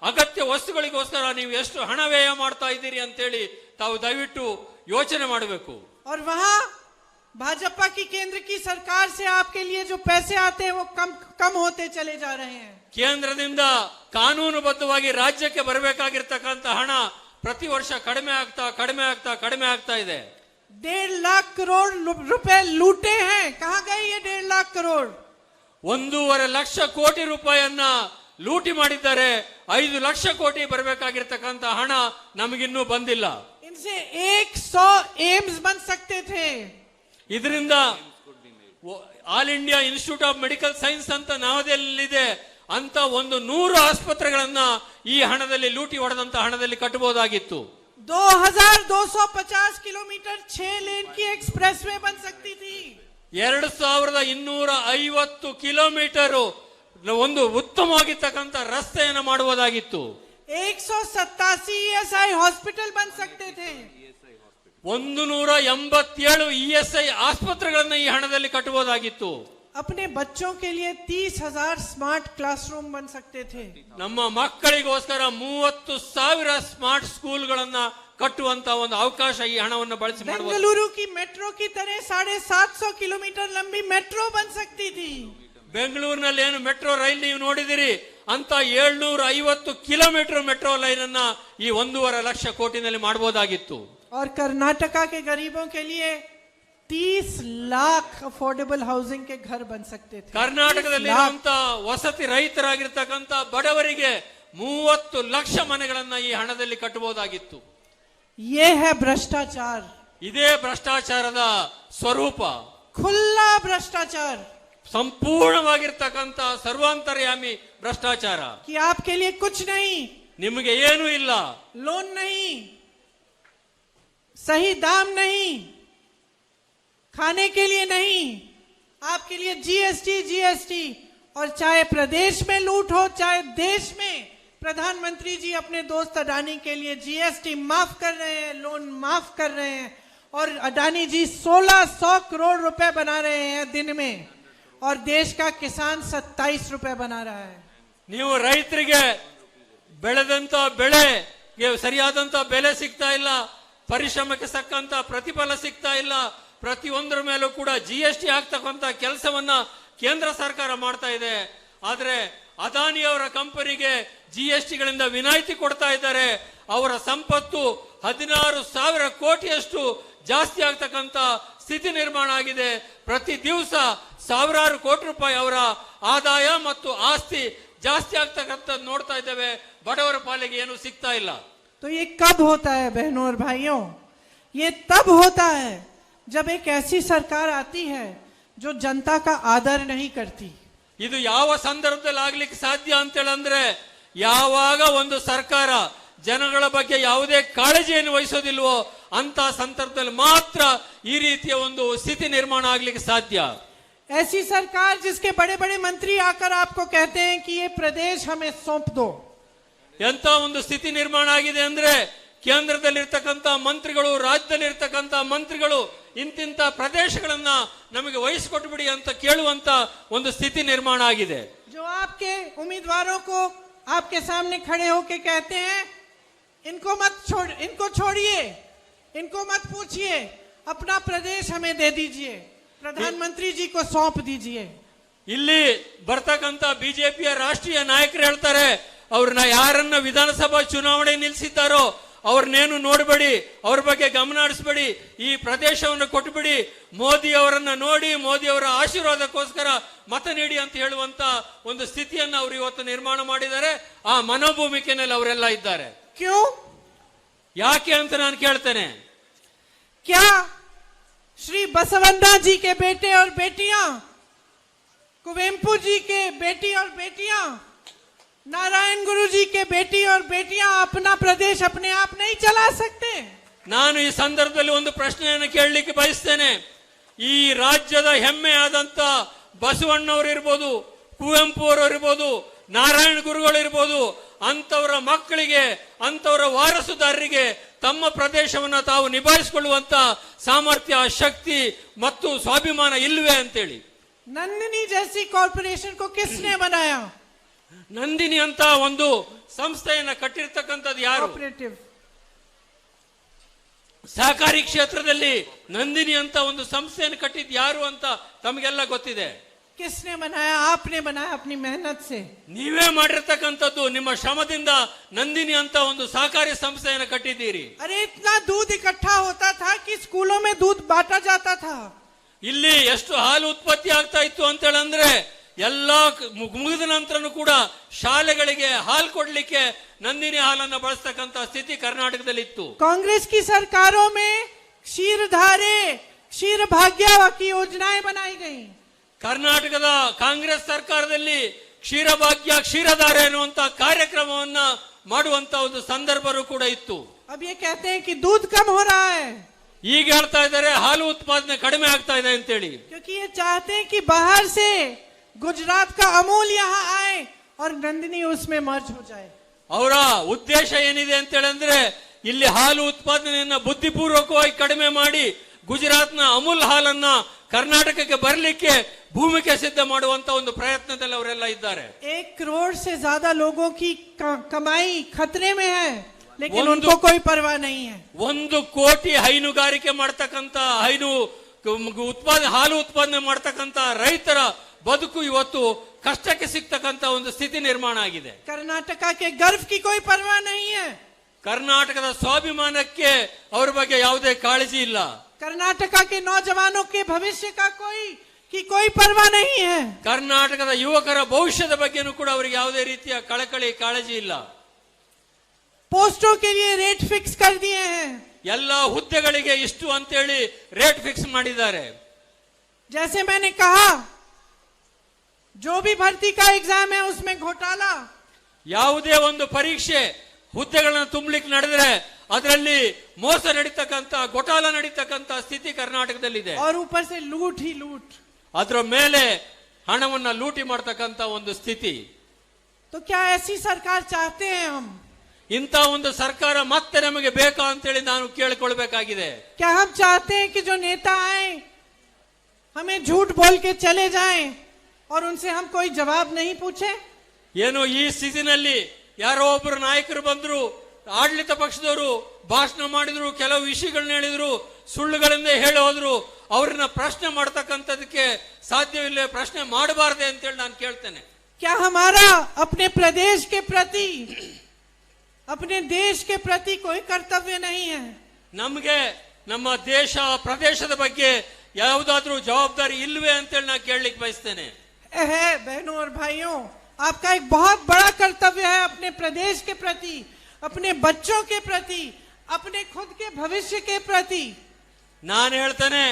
ಅಗತ್ಯ ವಸ್ತುಗಳಿಗೋಸ್ಕರ ನೀವು ಎಷ್ಟು ಹಣ ವ್ಯಯ ಮಾಡ್ತಾ ಇದ್ದೀರಿ ಅಂತೇಳಿ ತಾವು ದಯವಿಟ್ಟು ಯೋಚನೆ ಮಾಡಬೇಕು. और वहाँ भाजपा की केंद्र की सरकार से आपके लिए जो पैसे आते हैं वो कम होते चले जा रहे हैं. ಕೇಂದ್ರದಿಂದ ಕಾನೂನುಬದ್ಧವಾಗಿ ರಾಜ್ಯಕ್ಕೆ ಬರಬೇಕಾಗಿರ್ತಕ್ಕಂಥ ಹಣ ಪ್ರತಿ ವರ್ಷ ಕಡಿಮೆ ಆಗ್ತಾ ಇದೆ. 1.5 लाख करोड़ रुपए लूटे हैं. कहाँ गए ये 1.5 लाख करोड़? 1.5 ಲಕ್ಷ ಕೋಟಿ ರೂಪಾಯಿಯನ್ನ ಲೂಟಿ ಮಾಡಿದ್ದಾರೆ. 5 ಲಕ್ಷ ಕೋಟಿ ಬರಬೇಕಾಗಿರ್ತಕ್ಕಂಥ ಹಣ ನಮಗಿನ್ನೂ ಬಂದಿಲ್ಲ. इनसे 100 एम्स बन सकते थे. ಇದರಿಂದ all India institute of medical science ಅಂತ ನವದೆಹಲಿಯಲ್ಲಿದೆ, ಅಂತ 100 ಆಸ್ಪತ್ರೆಗಳನ್ನ ಈ ಹಣದಲ್ಲಿ ಲೂಟಿ ಹೊಡೆದಂತ ಹಣದಲ್ಲಿ ಕಟ್ಟಬಹುದಾಗಿತ್ತು. 2250 किलोमीटर 6 लेन की एक्सप्रेसवे बन सकती थी. 2250 ಕಿಲೋಮೀಟರ್ ಒಂದು ಉತ್ತಮವಾಗಿರ್ತಕ್ಕಂಥ ರಸ್ತೆಯನ್ನು ಮಾಡಬಹುದಾಗಿತ್ತು. 187 ESI हॉस्पिटल बन सकते थे. 187 ESI ಆಸ್ಪತ್ರೆಗಳನ್ನ ಈ ಹಣದಲ್ಲಿ ಕಟ್ಟಬಹುದಾಗಿತ್ತು. अपने बच्चों के लिए 30,000 स्मार्ट क्लासरूम बन सकते थे. ನಮ್ಮ ಮಕ್ಕಳಿಗೋಸ್ಕರ 30,000 ಸ್ಮಾರ್ಟ್ ಸ್ಕೂಲ್ಗಳನ್ನ ಕಟ್ಟುವಂತ ಒಂದು ಅವಕಾಶ ಈ ಹಣವನ್ನು ಬಳಸಿ ಮಾಡಬಹುದು. बेंगलुरु की मेट्रो की तरह 750 किलोमीटर लंबी मेट्रो बन सकती थी. ಬೆಂಗಳೂರಿನಲ್ಲಿ ಏನು ಮೆಟ್ರೋ ರೈಲ್ ನೀವು ನೋಡಿದಿರಿ, ಅಂತ 750 ಕಿಲೋಮೀಟರ್ ಮೆಟ್ರೋ ಲೈನ್ ಅನ್ನ ಈ 1.5 ಲಕ್ಷ ಕೋಟಿನಲ್ಲಿ ಮಾಡಬಹುದಾಗಿತ್ತು. और कर्नाटका के गरीबों के लिए 30 लाख अफोर्डेबल हाउसिंग के घर बन सकते थे. ಕರ್ನಾಟಕದಲ್ಲಿ ವಸತಿ ರಹಿತರಾಗಿರ್ತಕ್ಕಂಥ ಬಡವರಿಗೆ 30 ಲಕ್ಷ ಮನೆಗಳನ್ನ ಈ ಹಣದಲ್ಲಿ ಕಟ್ಟಬಹುದಾಗಿತ್ತು. ये है भ्रष्टाचार. ಇದೇ ಭ್ರಷ್ಟಾಚಾರದ ಸ್ವರೂಪ. खुला भ्रष्टाचार ಸಂಪೂರ್ಣವಾಗಿರ್ತಕ್ಕಂಥ ಸರ್ವಾಂತರ್ಯಾಮಿ ಭ್ರಷ್ಟಾಚಾರ. कि आपके लिए कुछ नहीं, ನಿಮಗೆ ಏನೂ ಇಲ್ಲ, लोन नहीं, सही दाम नहीं, खाने के लिए नहीं, आपके लिए जीएसटी और चाहे प्रदेश में लूट हो चाहे देश में, प्रधानमंत्री जी अपने दोस्त अडानी के लिए जीएसटी माफ कर रहे हैं, लोन माफ कर रहे हैं और अडानी जी 1600 करोड़ रुपए बना रहे हैं दिन में और देश का किसान 27 रुपए बना रहा है. ನೀವು ರೈತರಿಗೆ ಬೆಳೆದಂತ ಬೆಳೆಗೆ ಸರಿಯಾದಂತ ಬೆಲೆ ಸಿಗ್ತಾ ಇಲ್ಲ, ಪರಿಶ್ರಮಕ್ಕೆ ತಕ್ಕಂತ ಪ್ರತಿಫಲ ಸಿಗ್ತಾ ಇಲ್ಲ, ಪ್ರತಿಯೊಂದರ ಮೇಲೂ ಕೂಡ ಜಿಎಸ್ಟಿ ಆಗ್ತಕ್ಕಂತ ಕೆಲಸವನ್ನ ಕೇಂದ್ರ ಸರ್ಕಾರ ಮಾಡ್ತಾ ಇದೆ. ಆದ್ರೆ ಅದಾನಿ ಅವರ ಕಂಪನಿಗೆ ಜಿಎಸ್ಟಿಗಳಿಂದ ವಿನಾಯಿತಿ ಕೊಡ್ತಾ ಇದ್ದಾರೆ. ಅವರ ಸಂಪತ್ತು 16,000 ಕೋಟಿಯಷ್ಟು ಜಾಸ್ತಿ ಆಗ್ತಕ್ಕಂತ ಸ್ಥಿತಿ ನಿರ್ಮಾಣ ಆಗಿದೆ. ಪ್ರತಿ ದಿವಸ ಸಾವಿರಾರು ಕೋಟಿ ರೂಪಾಯಿ ಅವರ ಆದಾಯ ಮತ್ತು ಆಸ್ತಿ ಜಾಸ್ತಿ ಆಗ್ತಕ್ಕಂಥ ನೋಡ್ತಾ ಇದ್ದೇವೆ. ಬಡವರ ಪಾಲಿಗೆ ಏನು ಸಿಗ್ತಾ ಇಲ್ಲ. तो ये कब होता है बहनों और भाइयों? ये तब होता है जब एक ऐसी सरकार आती है जो जनता का आदर नहीं करती. ಇದು ಯಾವ ಸಂದರ್ಭದಲ್ಲಿ ಆಗ್ಲಿಕ್ಕೆ ಸಾಧ್ಯ ಅಂತೇಳಂದ್ರೆ, ಯಾವಾಗ ಒಂದು ಸರ್ಕಾರ ಜನಗಳ ಬಗ್ಗೆ ಯಾವುದೇ ಕಾಳಜಿಯನ್ನು ವಹಿಸೋದಿಲ್ವೋ ಅಂತ ಸಂದರ್ಭದಲ್ಲಿ ಮಾತ್ರ ಈ ರೀತಿಯ ಒಂದು ಸ್ಥಿತಿ ನಿರ್ಮಾಣ ಆಗ್ಲಿಕ್ಕೆ ಸಾಧ್ಯ. ऐसी सरकार जिसके बड़े बड़े मंत्री आकर आपको कहते हैं कि ये प्रदेश हमें सौंप दो. ಎಂತ ಒಂದು ಸ್ಥಿತಿ ನಿರ್ಮಾಣ ಆಗಿದೆ ಅಂದ್ರೆ, ಕೇಂದ್ರದಲ್ಲಿರ್ತಕ್ಕಂಥ ಮಂತ್ರಿಗಳು, ರಾಜ್ಯದಲ್ಲಿರ್ತಕ್ಕಂಥ ಮಂತ್ರಿಗಳು ಇಂತಿಂತ ಪ್ರದೇಶಗಳನ್ನ ನಮಗೆ ವಹಿಸಿಕೊಟ್ಬಿಡಿ ಅಂತ ಕೇಳುವಂತ ಒಂದು ಸ್ಥಿತಿ ನಿರ್ಮಾಣ ಆಗಿದೆ. जो आपके उम्मीदवारों को आपके सामने खड़े होके कहते हैं इनको छोड़िए, इनको मत पूछिए, अपना प्रदेश हमें दे दीजिए, प्रधानमंत्री जी को सौंप दीजिए. ಇಲ್ಲಿ ಬರ್ತಕ್ಕಂಥ ಬಿಜೆಪಿಯ ರಾಷ್ಟ್ರೀಯ ನಾಯಕರು ಹೇಳ್ತಾರೆ, ಅವ್ರನ್ನ ಯಾರನ್ನ ವಿಧಾನಸಭಾ ಚುನಾವಣೆ ನಿಲ್ಲಿಸಿದ್ದಾರೋ ಅವ್ರನ್ನೇನು ನೋಡಬೇಡಿ, ಅವ್ರ ಬಗ್ಗೆ ಗಮನ ಹರಿಸಬೇಡಿ, ಈ ಪ್ರದೇಶವನ್ನು ಕೊಟ್ಟುಬಿಡಿ, ಮೋದಿ ಅವರನ್ನ ನೋಡಿ ಮೋದಿ ಅವರ ಆಶೀರ್ವಾದಕ್ಕೋಸ್ಕರ ಮತ ನೀಡಿ ಅಂತ ಹೇಳುವಂತ ಒಂದು ಸ್ಥಿತಿಯನ್ನು ಅವರು ಇವತ್ತು ನಿರ್ಮಾಣ ಮಾಡಿದ್ದಾರೆ. ಆ ಮನೋಭೂಮಿಕೆನಲ್ಲಿ ಅವರೆಲ್ಲ ಇದ್ದಾರೆ. क्यों? ಯಾಕೆ ಅಂತ ನಾನು ಕೇಳ್ತೇನೆ. क्या श्री बसवन्ना जी के बेटे और बेटियां, कुवेम्पु जी के बेटी और बेटियां, नारायण गुरु जी के बेटी और बेटियां अपना प्रदेश अपने आप नहीं चला सकते? ನಾನು ಈ ಸಂದರ್ಭದಲ್ಲಿ ಒಂದು ಪ್ರಶ್ನೆಯನ್ನು ಕೇಳಲಿಕ್ಕೆ ಬಯಸ್ತೇನೆ. ಈ ರಾಜ್ಯದ ಹೆಮ್ಮೆ ಆದಂತ ಬಸವಣ್ಣವರು ಇರ್ಬೋದು, ಕುವೆಂಪು ಅವರು ಇರ್ಬೋದು, ನಾರಾಯಣ ಗುರುಗಳು ಇರ್ಬೋದು, ಅಂತವರ ಮಕ್ಕಳಿಗೆ, ಅಂತವರ ವಾರಸುದಾರರಿಗೆ ತಮ್ಮ ಪ್ರದೇಶವನ್ನ ತಾವು ನಿಭಾಯಿಸಿಕೊಳ್ಳುವಂತ ಸಾಮರ್ಥ್ಯ, ಶಕ್ತಿ ಮತ್ತು ಸ್ವಾಭಿಮಾನ ಇಲ್ವೇ ಅಂತೇಳಿ. नंदिनी जैसी कॉर्पोरेशन को किसने बनाया? ನಂದಿನಿ ಅಂತ ಒಂದು ಸಂಸ್ಥೆಯನ್ನ ಕಟ್ಟಿರ್ತಕ್ಕಂಥದ್ದು ಯಾರು? कोऑपरेटिव. ಸಹಕಾರಿ ಕ್ಷೇತ್ರದಲ್ಲಿ ನಂದಿನಿ ಅಂತ ಒಂದು ಸಂಸ್ಥೆಯನ್ನು ಕಟ್ಟಿದ್ ಯಾರು ಅಂತ ತಮಗೆಲ್ಲ ಗೊತ್ತಿದೆ. किसने बनाया? आपने बनाया अपनी मेहनत से. ನೀವೇ ಮಾಡಿರ್ತಕ್ಕಂಥದ್ದು, ನಿಮ್ಮ ಶ್ರಮದಿಂದ ನಂದಿನಿ ಅಂತ ಒಂದು ಸಹಕಾರಿ ಸಂಸ್ಥೆಯನ್ನು ಕಟ್ಟಿದ್ದೀರಿ. अरे इतना दूध इकट्ठा होता था कि स्कूलों में दूध बांटा जाता था. ಇಲ್ಲಿ ಎಷ್ಟು ಹಾಲು ಉತ್ಪತ್ತಿ ಆಗ್ತಾ ಇತ್ತು ಅಂತ ಹೇಳಂದ್ರೆ, ಎಲ್ಲಾ ಮುಗಿದ ನಂತರನೂ ಕೂಡ ಶಾಲೆಗಳಿಗೆ ಹಾಲು ಕೊಡ್ಲಿಕ್ಕೆ ನಂದಿನಿ ಹಾಲನ್ನು ಬಳಸ್ತಕ್ಕಂತ ಸ್ಥಿತಿ ಕರ್ನಾಟಕದಲ್ಲಿ ಇತ್ತು. कांग्रेस की सरकारों में क्षीरधारे, क्षीर भाग्य की योजनाएं बनाई गई. ಕರ್ನಾಟಕದ ಕಾಂಗ್ರೆಸ್ ಸರ್ಕಾರದಲ್ಲಿ ಕ್ಷೀರಭಾಗ್ಯ, ಕ್ಷೀರಧಾರೆ ಅನ್ನುವಂತ ಕಾರ್ಯಕ್ರಮವನ್ನ ಮಾಡುವಂತ ಒಂದು ಸಂದರ್ಭವೂ ಕೂಡ ಇತ್ತು. अब ये कहते हैं कि दूध कम हो रहा है. ಈಗ ಹೇಳ್ತಾ ಇದ್ದಾರೆ ಹಾಲು ಉತ್ಪಾದನೆ ಕಡಿಮೆ ಆಗ್ತಾ ಇದೆ ಅಂತೇಳಿ. क्योंकि ये चाहते हैं कि बाहर से गुजरात का अमूल यहाँ आए और नंदिनी उसमें मर्ज हो जाए. ಅವರ ಉದ್ದೇಶ ಏನಿದೆ ಅಂತ ಹೇಳಿದ್ರೆ, ಇಲ್ಲಿ ಹಾಲು ಉತ್ಪಾದನೆಯನ್ನ ಬುದ್ಧಿಪೂರ್ವಕವಾಗಿ ಕಡಿಮೆ ಮಾಡಿ ಗುಜರಾತ್ನ ಅಮೂಲ್ ಹಾಲನ್ನ ಕರ್ನಾಟಕಕ್ಕೆ ಬರಲಿಕ್ಕೆ ಭೂಮಿಕೆ ಸಿದ್ಧ ಮಾಡುವಂತ ಒಂದು ಪ್ರಯತ್ನದಲ್ಲಿ ಅವರೆಲ್ಲ ಇದ್ದಾರೆ. 1 करोड़ से ज्यादा लोगों की कमाई खतरे में है, लेकिन ಒಂದು- उनको कोई परवाह नहीं है. 1 ಕೋಟಿ ಹೈನುಗಾರಿಕೆ ಮಾಡ್ತಕ್ಕಂತ ಹಾಲು ಉತ್ಪಾದನೆ ಮಾಡ್ತಕ್ಕಂತ ರೈತರ ಬದುಕು ಇವತ್ತು ಕಷ್ಟಕ್ಕೆ ಸಿಗ್ತಕ್ಕಂತ ಒಂದು ಸ್ಥಿತಿ ನಿರ್ಮಾಣ ಆಗಿದೆ. कर्नाटका के गर्व की कोई परवाह नहीं है. ಕರ್ನಾಟಕದ ಸ್ವಾಭಿಮಾನಕ್ಕೆ ಅವರ ಬಗ್ಗೆ ಯಾವುದೇ ಕಾಳಜಿ ಇಲ್ಲ. कर्नाटका के नौजवानों के भविष्य का कोई परवाह नहीं है. ಕರ್ನಾಟಕದ ಯುವಕರ ಭವಿಷ್ಯದ ಬಗ್ಗೆನೂ ಕೂಡ ಅವರಿಗೆ ಯಾವುದೇ ರೀತಿಯ ಕಳಕಳಿ, ಕಾಳಜಿ ಇಲ್ಲ. पोस्टों के लिए रेट फिक्स कर दिए हैं. ಎಲ್ಲ ಹುದ್ದೆಗಳಿಗೆ ಇಷ್ಟು ಅಂತೇಳಿ ರೇಟ್ ಫಿಕ್ಸ್ ಮಾಡಿದ್ದಾರೆ. जैसे मैंने कहा, जो भी भर्ती का एग्जाम है उसमें घोटाला, ಯಾವುದೇ ಒಂದು ಪರೀಕ್ಷೆ ಹುದ್ದೆಗಳನ್ನು ತುಂಬಲಿಕ್ಕೆ ನಡೆದ್ರೆ ಅದರಲ್ಲಿ ಮೋಸ ನಡೀತಕ್ಕಂತ ಘೋಟಾಲ ನಡೀತಕ್ಕಂತ ಸ್ಥಿತಿ ಕರ್ನಾಟಕದಲ್ಲಿದೆ. और ऊपर से लूट ही लूट. ಅದರ ಮೇಲೆ ಹಣವನ್ನ ಲೂಟಿ ಮಾಡತಕ್ಕಂತ ಒಂದು ಸ್ಥಿತಿ. तो क्या ऐसी सरकार चाहते हैं हम? ಇಂತ ಒಂದು ಸರ್ಕಾರ ಮತ್ತೆ ನಮಗೆ ಬೇಕಾ ಅಂತೇಳಿ ನಾನು ಕೇಳಿಕೊಳ್ಳಬೇಕಾಗಿದೆ. क्या हम चाहते हैं कि जो नेता आए हमें झूठ बोल के चले जाएं और उनसे हम कोई जवाब नहीं पूछे? ಏನು ಈ ಸ್ಥಿತಿನಲ್ಲಿ ಯಾರೋ ಒಬ್ಬರು ನಾಯಕರು ಬಂದ್ರು, ಆಡಳಿತ ಪಕ್ಷದವರು ಭಾಷಣ ಮಾಡಿದ್ರು, ಕೆಲವು ವಿಷಯಗಳನ್ನ ಹೇಳಿದ್ರು, ಸುಳ್ಳುಗಳಿಂದ ಹೇಳಿ ಹೋದ್ರು, ಅವ್ರನ್ನ ಪ್ರಶ್ನೆ ಮಾಡತಕ್ಕಂಥದಕ್ಕೆ ಸಾಧ್ಯವಿಲ್ಲ, ಪ್ರಶ್ನೆ ಮಾಡಬಾರದೆ ಅಂತೇಳಿ ನಾನು ಕೇಳ್ತೇನೆ. क्या हमारा अपने प्रदेश के प्रति, अपने देश के प्रति कोई कर्तव्य नहीं है? ನಮಗೆ ನಮ್ಮ ದೇಶ ಪ್ರದೇಶದ ಬಗ್ಗೆ ಯಾವುದಾದ್ರೂ ಜವಾಬ್ದಾರಿ ಇಲ್ವೇ ಅಂತೇಳಿ ನಾನು ಕೇಳಲಿಕ್ಕೆ ಬಯಸ್ತೇನೆ. है बहनों और भाइयों, आपका एक बहुत बड़ा कर्तव्य है अपने प्रदेश के प्रति, अपने बच्चों के प्रति, अपने खुद के भविष्य के प्रति. ನಾನು ಹೇಳ್ತೇನೆ,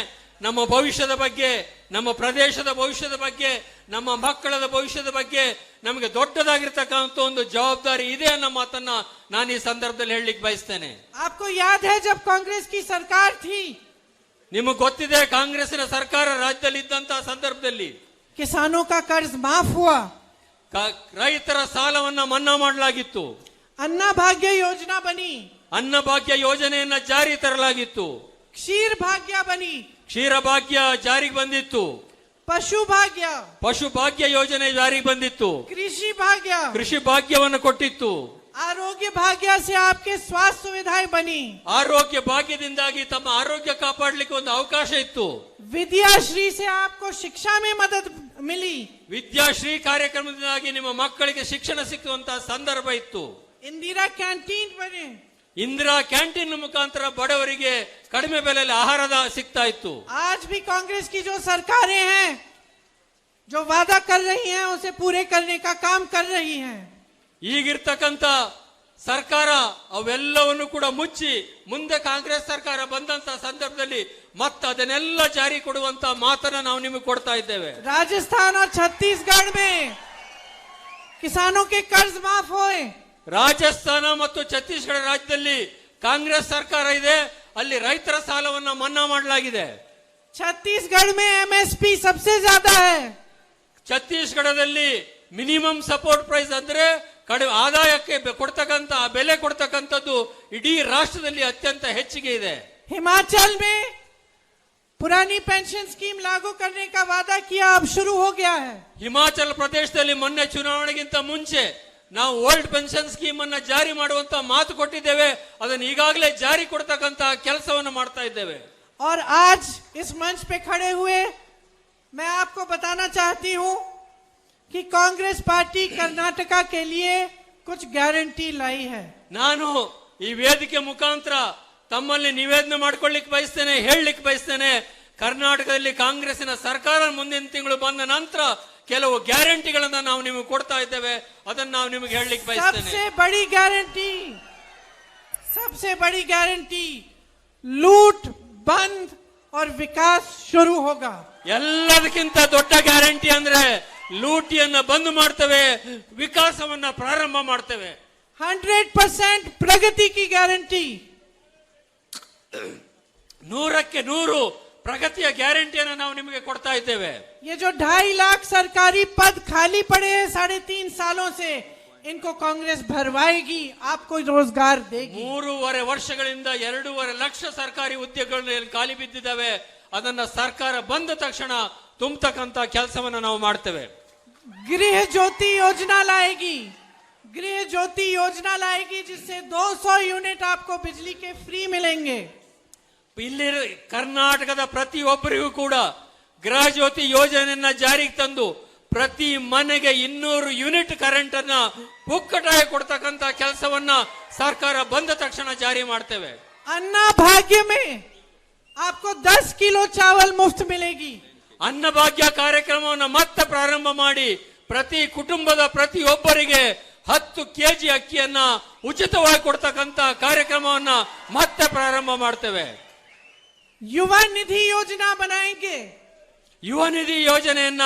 ನಮ್ಮ ಭವಿಷ್ಯದ ಬಗ್ಗೆ, ನಮ್ಮ ಪ್ರದೇಶದ ಭವಿಷ್ಯದ ಬಗ್ಗೆ, ನಮ್ಮ ಮಕ್ಕಳ ಭವಿಷ್ಯದ ಬಗ್ಗೆ ನಮಗೆ ದೊಡ್ಡದಾಗಿರ್ತಕ್ಕಂಥ ಒಂದು ಜವಾಬ್ದಾರಿ ಇದೆ ಅನ್ನೋ ಮಾತನ್ನ ನಾನು ಈ ಸಂದರ್ಭದಲ್ಲಿ ಹೇಳಲಿಕ್ಕೆ ಬಯಸ್ತೇನೆ. आपको याद है जब कांग्रेस की सरकार थी, ನಿಮಗೆ ಗೊತ್ತಿದೆ, ಕಾಂಗ್ರೆಸ್ಸಿನ ಸರ್ಕಾರ ರಾಜ್ಯದಲ್ಲಿ ಇದ್ದಂತಹ ಸಂದರ್ಭದಲ್ಲಿ किसानों का कर्ज माफ हुआ, ರೈತರ ಸಾಲವನ್ನ ಮನ್ನಾ ಮಾಡಲಾಗಿತ್ತು, अन्ना भाग्य योजना बनी, ಅನ್ನಭಾಗ್ಯ ಯೋಜನೆಯನ್ನ ಜಾರಿ ತರಲಾಗಿತ್ತು, क्षीर भाग्य बनी, ಕ್ಷೀರ ಭಾಗ್ಯ ಜಾರಿಗೆ ಬಂದಿತ್ತು, पशु भाग्य, ಪಶು ಭಾಗ್ಯ ಯೋಜನೆ ಜಾರಿಗೆ ಬಂದಿತ್ತು, कृषि भाग्य, ಕೃಷಿ ಭಾಗ್ಯವನ್ನು ಕೊಟ್ಟಿತ್ತು, आरोग्य भाग्य से आपके स्वास्थ्य सुविधाएं बनी, ಆರೋಗ್ಯ ಭಾಗ್ಯದಿಂದಾಗಿ ತಮ್ಮ ಆರೋಗ್ಯ ಕಾಪಾಡಲಿಕ್ಕೆ ಒಂದು ಅವಕಾಶ ಇತ್ತು, विद्याश्री से आपको शिक्षा में मदद मिली, ವಿದ್ಯಾಶ್ರೀ ಕಾರ್ಯಕ್ರಮದಿಂದಾಗಿ ನಿಮ್ಮ ಮಕ್ಕಳಿಗೆ ಶಿಕ್ಷಣ ಸಿಕ್ಕುವಂತಹ ಸಂದರ್ಭ ಇತ್ತು, इंदिरा कैंटीन बने, ಇಂದಿರಾ ಕ್ಯಾಂಟೀನ್ ಮುಖಾಂತರ ಬಡವರಿಗೆ ಕಡಿಮೆ ಬೆಲೆಯಲ್ಲಿ ಆಹಾರದ ಸಿಗ್ತಾ ಇತ್ತು. आज भी कांग्रेस की जो सरकारें हैं जो वादा कर रही हैं उसे पूरे करने का काम कर रही हैं. ಈಗಿರ್ತಕ್ಕಂಥ ಸರ್ಕಾರ ಅವೆಲ್ಲವನ್ನು ಕೂಡ ಮುಚ್ಚಿ ಮುಂದೆ ಕಾಂಗ್ರೆಸ್ ಸರ್ಕಾರ ಬಂದಂತ ಸಂದರ್ಭದಲ್ಲಿ ಮತ್ತೆ ಅದನ್ನೆಲ್ಲ ಜಾರಿ ಕೊಡುವಂತ ಮಾತನ್ನ ನಾವು ನಿಮಗೆ ಕೊಡ್ತಾ ಇದ್ದೇವೆ. राजस्थान और छत्तीसगढ़ में किसानों के कर्ज माफ हुए, ರಾಜಸ್ಥಾನ ಮತ್ತು ಛತ್ತೀಸ್ಗಢ ರಾಜ್ಯದಲ್ಲಿ ಕಾಂಗ್ರೆಸ್ ಸರ್ಕಾರ ಇದೆ, ಅಲ್ಲಿ ರೈತರ ಸಾಲವನ್ನ ಮನ್ನಾ ಮಾಡಲಾಗಿದೆ. छत्तीसगढ़ में एमएसपी सबसे ज्यादा है, ಛತ್ತೀಸ್ಗಢದಲ್ಲಿ ಮಿನಿಮಮ್ ಸಪೋರ್ಟ್ ಪ್ರೈಸ್ ಅಂದ್ರೆ ಕಡಿಮೆ ಆದಾಯಕ್ಕೆ ಕೊಡ್ತಕ್ಕಂತ ಬೆಲೆ ಕೊಡ್ತಕ್ಕಂಥದ್ದು ಇಡೀ ರಾಷ್ಟ್ರದಲ್ಲಿ ಅತ್ಯಂತ ಹೆಚ್ಚಿಗೆ ಇದೆ. हिमाचल में पुरानी पेंशन स्कीम लागू करने का वादा किया, अब शुरू हो गया है. ಹಿಮಾಚಲ ಪ್ರದೇಶದಲ್ಲಿ ಮೊನ್ನೆ ಚುನಾವಣೆಗಿಂತ ಮುಂಚೆ ನಾವು ಓಲ್ಡ್ ಪೆನ್ಷನ್ ಸ್ಕೀಮ್ ಅನ್ನ ಜಾರಿ ಮಾಡುವಂತ ಮಾತು ಕೊಟ್ಟಿದ್ದೇವೆ, ಅದನ್ನು ಈಗಾಗಲೇ ಜಾರಿ ಕೊಡ್ತಕ್ಕಂತ ಕೆಲಸವನ್ನು ಮಾಡ್ತಾ ಇದ್ದೇವೆ. और आज इस मंच पे खड़े हुए मैं आपको बताना चाहती हूं कि कांग्रेस पार्टी कर्नाटका के लिए कुछ गारंटी लाई है. ನಾನು ಈ ವೇದಿಕೆ ಮುಖಾಂತರ ತಮ್ಮಲ್ಲಿ ನಿವೇದನೆ ಮಾಡ್ಕೊಳ್ಳಿಕ್ಕೆ ಬಯಸ್ತೇನೆ, ಹೇಳಲಿಕ್ಕೆ ಬಯಸ್ತೇನೆ, ಕರ್ನಾಟಕದಲ್ಲಿ ಕಾಂಗ್ರೆಸ್ಸಿನ ಸರ್ಕಾರ ಮುಂದಿನ ತಿಂಗಳು ಬಂದ ನಂತರ ಕೆಲವು ಗ್ಯಾರಂಟಿಗಳನ್ನ ನಾವು ನಿಮಗೆ ಕೊಡ್ತಾ ಇದ್ದೇವೆ, ಅದನ್ನ ನಾವು ನಿಮಗೆ ಹೇಳಲಿಕ್ಕೆ ಬಯಸ್ತೇನೆ. सबसे बड़ी गारंटी लूट बंद और विकास शुरू होगा. ಎಲ್ಲದಕ್ಕಿಂತ ದೊಡ್ಡ ಗ್ಯಾರಂಟಿ ಅಂದ್ರೆ ಲೂಟಿಯನ್ನ ಬಂದ್ ಮಾಡ್ತೇವೆ, ವಿಕಾಸವನ್ನ ಪ್ರಾರಂಭ ಮಾಡ್ತೇವೆ. 100% प्रगति की गारंटी, 100ಕ್ಕೆ 100 ಪ್ರಗತಿಯ ಗ್ಯಾರಂಟಿಯನ್ನು ನಾವು ನಿಮಗೆ ಕೊಡ್ತಾ ಇದ್ದೇವೆ. ये जो 2.5 लाख सरकारी पद खाली पड़े हैं 3.5 सालों से, इनको कांग्रेस भरवाएगी, आपको रोजगार देगी. 3.5 ವರ್ಷಗಳಿಂದ 2.5 ಲಕ್ಷ ಸರ್ಕಾರಿ ಹುದ್ದೆಗಳು ಖಾಲಿ ಬಿದ್ದಿದ್ದಾವೆ, ಅದನ್ನ ಸರ್ಕಾರ ಬಂದ ತಕ್ಷಣ ತುಂಬತಕ್ಕಂತ ಕೆಲಸವನ್ನ ನಾವು ಮಾಡ್ತೇವೆ. गृह ज्योति योजना लाएगी, गृह ज्योति योजना लाएगी जिससे 200 यूनिट आपको बिजली के फ्री मिलेंगे. ಇಲ್ಲಿ ಕರ್ನಾಟಕದ ಪ್ರತಿಯೊಬ್ಬರಿಗೂ ಕೂಡ ಗೃಹ ಜ್ಯೋತಿ ಯೋಜನೆಯನ್ನ ಜಾರಿಗೆ ತಂದು ಪ್ರತಿ ಮನೆಗೆ 200 ಯೂನಿಟ್ ಕರೆಂಟ್ ಅನ್ನ ಪುಕ್ಕಟಾಗಿ ಕೊಡ್ತಕ್ಕಂತ ಕೆಲಸವನ್ನ ಸರ್ಕಾರ ಬಂದ ತಕ್ಷಣ ಜಾರಿ ಮಾಡ್ತೇವೆ. अन्ना भाग्य में आपको 10 किलो चावल मुफ्त मिलेगी. ಅನ್ನಭಾಗ್ಯ ಕಾರ್ಯಕ್ರಮವನ್ನು ಮತ್ತೆ ಪ್ರಾರಂಭ ಮಾಡಿ ಪ್ರತಿ ಕುಟುಂಬದ ಪ್ರತಿಯೊಬ್ಬರಿಗೆ 10 ಕೆಜಿ ಅಕ್ಕಿಯನ್ನ ಉಚಿತವಾಗಿ ಕೊಡ್ತಕ್ಕಂತ ಕಾರ್ಯಕ್ರಮವನ್ನ ಮತ್ತೆ ಪ್ರಾರಂಭ ಮಾಡ್ತೇವೆ. युवा निधि योजना बनाएंगे, ಯುವ ನಿಧಿ ಯೋಜನೆಯನ್ನ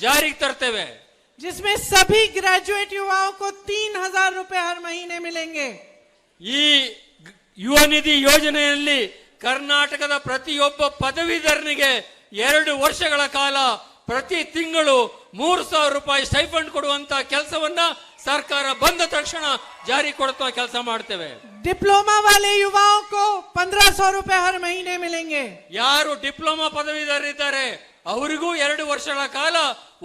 ಜಾರಿಗೆ ತರ್ತೇವೆ. जिसमें सभी ग्रेजुएट युवाओं को 3,000 रुपए हर महीने मिलेंगे. ಈ ಯುವ ನಿಧಿ ಯೋಜನೆಯಲ್ಲಿ ಕರ್ನಾಟಕದ ಪ್ರತಿಯೊಬ್ಬ ಪದವೀಧರನಿಗೆ 2 ವರ್ಷಗಳ ಕಾಲ ಪ್ರತಿ ತಿಂಗಳು 3,000 ರೂಪಾಯಿ ಸ್ಟೈಫಂಡ್ ಕೊಡುವಂತ ಕೆಲಸವನ್ನ ಸರ್ಕಾರ ಬಂದ ತಕ್ಷಣ ಜಾರಿ ಕೊಡುತ್ತಾ ಕೆಲಸ ಮಾಡ್ತೇವೆ. डिप्लोमा वाले युवाओं को 1,500 रुपए हर महीने मिलेंगे. ಯಾರು ಡಿಪ್ಲೊಮಾ ಪದವೀಧರರಿದ್ದಾರೆ ಅವರಿಗೂ 2 ವರ್ಷಗಳ ಕಾಲ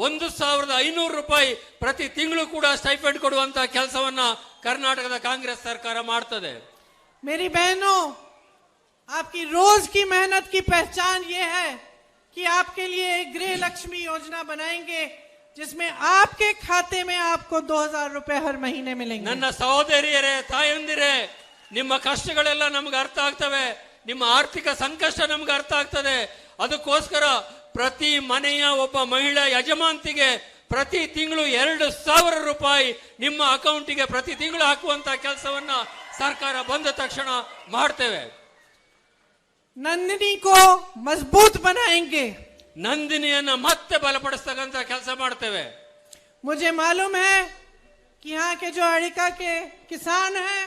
1,500 ರೂಪಾಯಿ ಪ್ರತಿ ತಿಂಗಳು ಕೂಡ ಸ್ಟೈಫಂಡ್ ಕೊಡುವಂತ ಕೆಲಸವನ್ನ ಕರ್ನಾಟಕದ ಕಾಂಗ್ರೆಸ್ ಸರ್ಕಾರ ಮಾಡ್ತದೆ. मेरी बहनों, आपकी रोज की मेहनत की पहचान ये है कि आपके लिए एक गृह लक्ष्मी योजना बनाएंगे जिसमें आपके खाते में आपको 2,000 रुपए हर महीने मिलेंगे. ನನ್ನ ಸಹೋದರಿಯರೇ, ತಾಯಂದಿರೇ, ನಿಮ್ಮ ಕಷ್ಟಗಳೆಲ್ಲ ನಮ್ಗೆ ಅರ್ಥ ಆಗ್ತವೆ, ನಿಮ್ಮ ಆರ್ಥಿಕ ಸಂಕಷ್ಟ ನಮ್ಗೆ ಅರ್ಥ ಆಗ್ತದೆ. ಅದಕ್ಕೋಸ್ಕರ ಪ್ರತಿ ಮನೆಯ ಒಬ್ಬ ಮಹಿಳಾ ಯಜಮಾಂತಿಗೆ ಪ್ರತಿ ತಿಂಗಳು 2,000 ರೂಪಾಯಿ ನಿಮ್ಮ ಅಕೌಂಟಿಗೆ ಪ್ರತಿ ತಿಂಗಳು ಹಾಕುವಂತ ಕೆಲಸವನ್ನ ಸರ್ಕಾರ ಬಂದ ತಕ್ಷಣ ಮಾಡ್ತೇವೆ. नंदिनी को मजबूत बनाएंगे. ನಂದಿನಿಯನ್ನ ಮತ್ತೆ ಬಲಪಡಿಸ್ತಕ್ಕಂತ ಕೆಲಸ ಮಾಡ್ತೇವೆ. मुझे मालूम है कि यहाँ के जो अड़िका के किसान हैं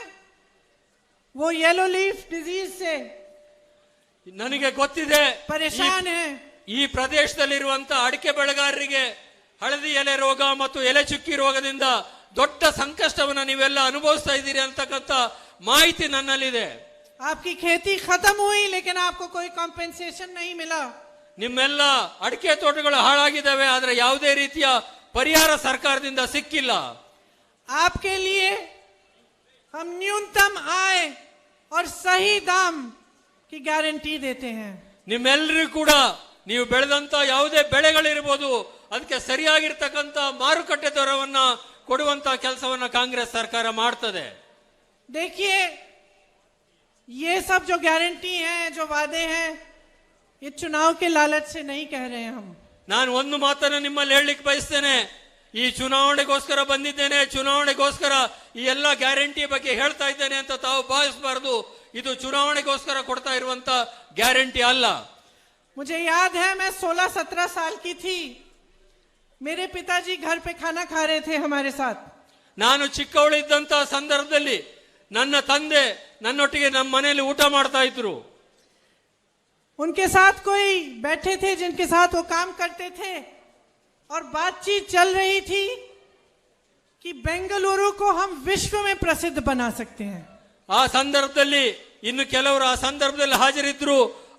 वो येलो लीफ डिजीज से ನನಗೆ ಗೊತ್ತಿದೆ, परेशान हैं. ಈ ಪ್ರದೇಶದಲ್ಲಿರುವಂತ ಅಡಿಕೆ ಬೆಳೆಗಾರರಿಗೆ ಹಳದಿ ಎಲೆ ರೋಗ ಮತ್ತು ಎಲೆ ಚುಕ್ಕಿ ರೋಗದಿಂದ ದೊಡ್ಡ ಸಂಕಷ್ಟವನ್ನ ನೀವೆಲ್ಲ ಅನುಭವಿಸ್ತಾ ಇದ್ದೀರಿ ಅಂತಕ್ಕಂಥ ಮಾಹಿತಿ ನನ್ನಲ್ಲಿದೆ. आपकी खेती खत्म हुई लेकिन आपको कोई कॉम्पेंसेशन नहीं मिला. ನಿಮ್ಮೆಲ್ಲ ಅಡಿಕೆ ತೋಟಗಳು ಹಾಳಾಗಿದ್ದಾವೆ, ಆದ್ರೆ ಯಾವುದೇ ರೀತಿಯ ಪರಿಹಾರ ಸರ್ಕಾರದಿಂದ ಸಿಕ್ಕಿಲ್ಲ. आपके लिए हम न्यूनतम आय और सही दाम की गारंटी देते हैं. ನಿಮ್ಮೆಲ್ಲರಿಗೂ ಕೂಡ ನೀವು ಬೆಳೆದಂತ ಯಾವುದೇ ಬೆಳೆಗಳಿರ್ಬೋದು ಅದಕ್ಕೆ ಸರಿಯಾಗಿರ್ತಕ್ಕಂಥ ಮಾರುಕಟ್ಟೆ ದರವನ್ನ ಕೊಡುವಂತ ಕೆಲಸವನ್ನ ಕಾಂಗ್ರೆಸ್ ಸರ್ಕಾರ ಮಾಡ್ತದೆ. देखिए, ये सब जो गारंटी हैं, जो वादे हैं, ये चुनाव के लालच से नहीं कह रहे हैं हम. ನಾನು ಒಂದು ಮಾತನ್ನು ನಿಮ್ಮಲ್ಲಿ ಹೇಳಲಿಕ್ಕೆ ಬಯಸ್ತೇನೆ. ಈ ಚುನಾವಣೆಗೋಸ್ಕರ ಬಂದಿದ್ದೇನೆ, ಚುನಾವಣೆಗೋಸ್ಕರ ಈ ಎಲ್ಲ ಗ್ಯಾರಂಟಿ ಬಗ್ಗೆ ಹೇಳ್ತಾ ಇದ್ದೇನೆ ಅಂತ ತಾವು ಭಾವಿಸಬಾರದು. ಇದು ಚುನಾವಣೆಗೋಸ್ಕರ ಕೊಡ್ತಾ ಇರುವಂತ ಗ್ಯಾರಂಟಿ ಅಲ್ಲ. मुझे याद है, मैं 16-17 साल की थी. मेरे पिताजी घर पे खाना खा रहे थे हमारे साथ. ನಾನು ಚಿಕ್ಕವಳಿದ್ದಂತ ಸಂದರ್ಭದಲ್ಲಿ ನನ್ನ ತಂದೆ ನನ್ನೊಟ್ಟಿಗೆ ನಮ್ಮ ಮನೆಯಲ್ಲಿ ಊಟ ಮಾಡ್ತಾ ಇದ್ರು. उनके साथ कोई बैठे थे जिनके साथ वो काम करते थे और बातचीत चल रही थी कि बेंगलुरु को हम विश्व में प्रसिद्ध बना सकते हैं. ಆ ಸಂದರ್ಭದಲ್ಲಿ ಇನ್ನು ಕೆಲವರು ಆ ಸಂದರ್ಭದಲ್ಲಿ ಹಾಜರಿದ್ರು.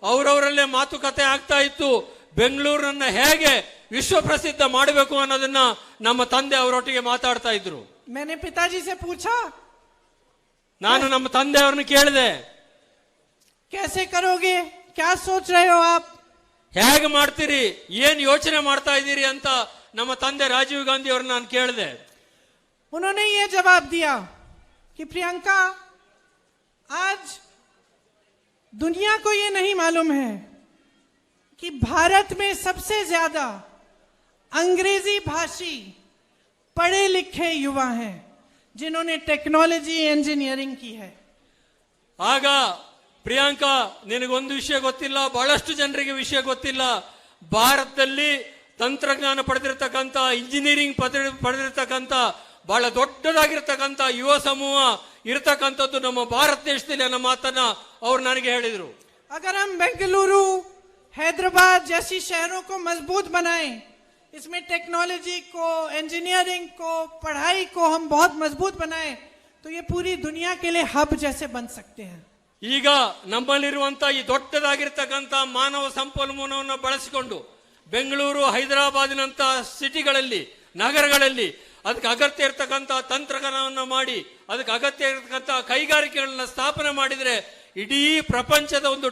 ಅವರವರಲ್ಲೇ ಮಾತುಕತೆ ಆಗ್ತಾ ಇತ್ತು. ಬೆಂಗಳೂರನ್ನ ಹೇಗೆ ವಿಶ್ವ ಪ್ರಸಿದ್ಧ ಮಾಡಬೇಕು ಅನ್ನೋದನ್ನ ನಮ್ಮ ತಂದೆ ಅವರೊಟ್ಟಿಗೆ ಮಾತಾಡ್ತಾ ಇದ್ರು. मैंने पिताजी से पूछा, ನಾನು ನಮ್ಮ ತಂದೆ ಅವರನ್ನು ಕೇಳಿದೆ, कैसे करोगे, क्या सोच रहे हो आप? ಹೇಗೆ ಮಾಡ್ತೀರಿ, ಏನ್ ಯೋಚನೆ ಮಾಡ್ತಾ ಇದ್ದೀರಿ ಅಂತ ನಮ್ಮ ತಂದೆ ರಾಜೀವ್ ಗಾಂಧಿ ಅವ್ರನ್ನ ನಾನು ಕೇಳಿದೆ. उन्होंने ये जवाब दिया कि प्रियंका, आज दुनिया को ये नहीं मालूम है कि भारत में सबसे ज्यादा अंग्रेजी भाषी पढ़े लिखे युवा हैं जिन्होंने टेक्नोलॉजी इंजीनियरिंग की है. ಆಗ ಪ್ರಿಯಾಂಕಾ, ನಿನಗೊಂದು ವಿಷಯ ಗೊತ್ತಿಲ್ಲ, ಬಹಳಷ್ಟು ಜನರಿಗೆ ವಿಷಯ ಗೊತ್ತಿಲ್ಲ. ಭಾರತದಲ್ಲಿ ತಂತ್ರಜ್ಞಾನ ಪಡೆದಿರತಕ್ಕಂಥ, ಇಂಜಿನಿಯರಿಂಗ್ ಪಡೆದಿರತಕ್ಕಂಥ ಬಹಳ ದೊಡ್ಡದಾಗಿರ್ತಕ್ಕಂಥ ಯುವ ಸಮೂಹ ಇರತಕ್ಕಂಥದ್ದು ನಮ್ಮ ಭಾರತ ದೇಶದಲ್ಲಿ ಅನ್ನೋ ಮಾತನ್ನ ಅವ್ರು ನನಗೆ ಹೇಳಿದ್ರು. अगर हम बेंगलुरु, हैदराबाद जैसी शहरों को मजबूत बनाएं, इसमें टेक्नोलॉजी को, इंजीनियरिंग को, पढ़ाई को हम बहुत मजबूत बनाएं, तो ये पूरी दुनिया के लिए हब जैसे बन सकते हैं. ಈಗ ನಮ್ಮಲ್ಲಿರುವಂತ ಈ ದೊಡ್ಡದಾಗಿರ್ತಕ್ಕಂಥ ಮಾನವ ಸಂಪನ್ಮೂಲವನ್ನು ಬಳಸಿಕೊಂಡು ಬೆಂಗಳೂರು, ಹೈದರಾಬಾದಿನಂತ ಸಿಟಿಗಳಲ್ಲಿ, ನಗರಗಳಲ್ಲಿ ಅದಕ್ಕೆ ಅಗತ್ಯ ಇರತಕ್ಕಂಥ ತಂತ್ರಜ್ಞಾನವನ್ನು ಮಾಡಿ ಅದಕ್ಕೆ ಅಗತ್ಯ ಇರತಕ್ಕಂಥ ಕೈಗಾರಿಕೆಗಳನ್ನ ಸ್ಥಾಪನೆ ಮಾಡಿದ್ರೆ ಇಡೀ ಪ್ರಪಂಚದ ಒಂದು